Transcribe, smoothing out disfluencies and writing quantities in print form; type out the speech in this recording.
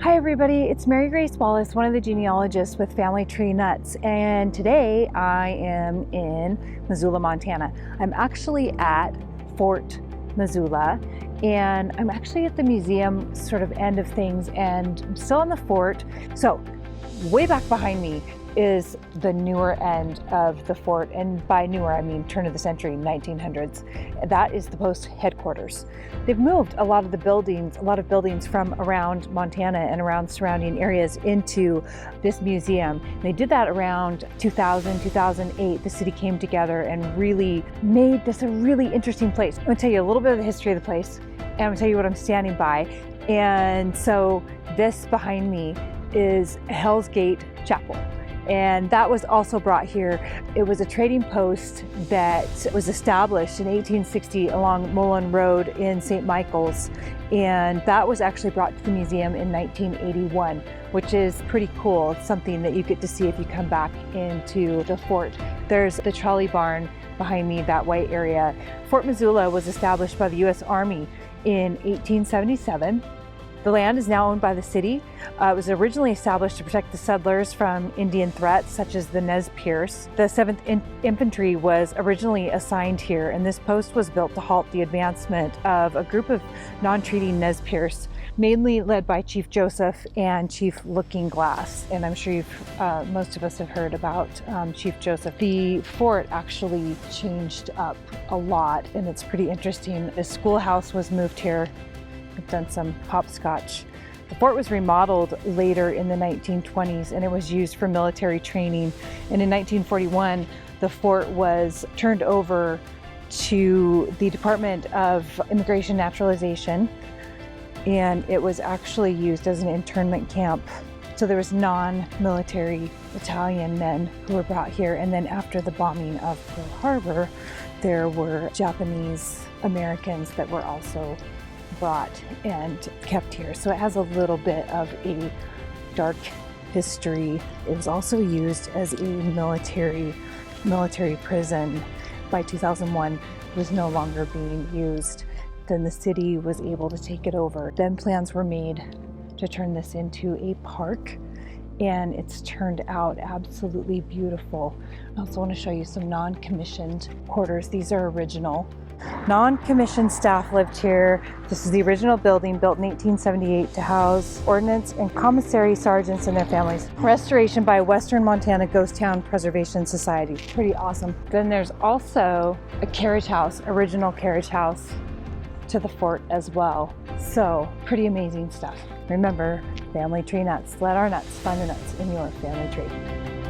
Hi everybody, it's Mary Grace Wallace, one of the genealogists with Family Tree Nuts, and today I am in Missoula, Montana. I'm actually at Fort Missoula, and I'm actually at the museum sort of end of things, and I'm still in the fort. So way back behind me is the newer end of the fort, and by newer I mean turn of the century, 1900s. That is the post headquarters. They've moved a lot of buildings from around Montana and around surrounding areas into this museum. They did that around 2000, 2008. The city came together and really made this a really interesting place. I'm gonna tell you a little bit of the history of the place, and I'm gonna tell you what I'm standing by. And so this behind me is Hell's Gate Chapel. And that was also brought here. It was a trading post that was established in 1860 along Mullen Road in St. Michael's. And that was actually brought to the museum in 1981, which is pretty cool. It's something that you get to see if you come back into the fort. There's the trolley barn behind me, that white area. Fort Missoula was established by the U.S. Army in 1877. The land is now owned by the city. It was originally established to protect the settlers from Indian threats such as the Nez Perce. The 7th Infantry was originally assigned here, and this post was built to halt the advancement of a group of non-treaty Nez Perce, mainly led by Chief Joseph and Chief Looking Glass. And I'm sure most of us have heard about Chief Joseph. The fort actually changed up a lot, and it's pretty interesting. The schoolhouse was moved here. We've done some hopscotch. The fort was remodeled later in the 1920s, and it was used for military training. And in 1941, the fort was turned over to the Department of Immigration Naturalization, and it was actually used as an internment camp. So there was non-military Italian men who were brought here, and then after the bombing of Pearl Harbor, there were Japanese Americans that were also brought and kept here. So it has a little bit of a dark history. It was also used as a military prison. By 2001, it was no longer being used. Then the city was able to take it over. Then plans were made to turn this into a park, and it's turned out absolutely beautiful. I also want to show you some non-commissioned quarters. These are original. Non-commissioned staff lived here. This is the original building, built in 1878 to house ordnance and commissary sergeants and their families. Restoration by Western Montana Ghost Town Preservation Society. Pretty awesome. Then there's also a carriage house, original carriage house to the fort as well. So pretty amazing stuff. Remember, Family Tree Nuts. Let our nuts find the nuts in your family tree.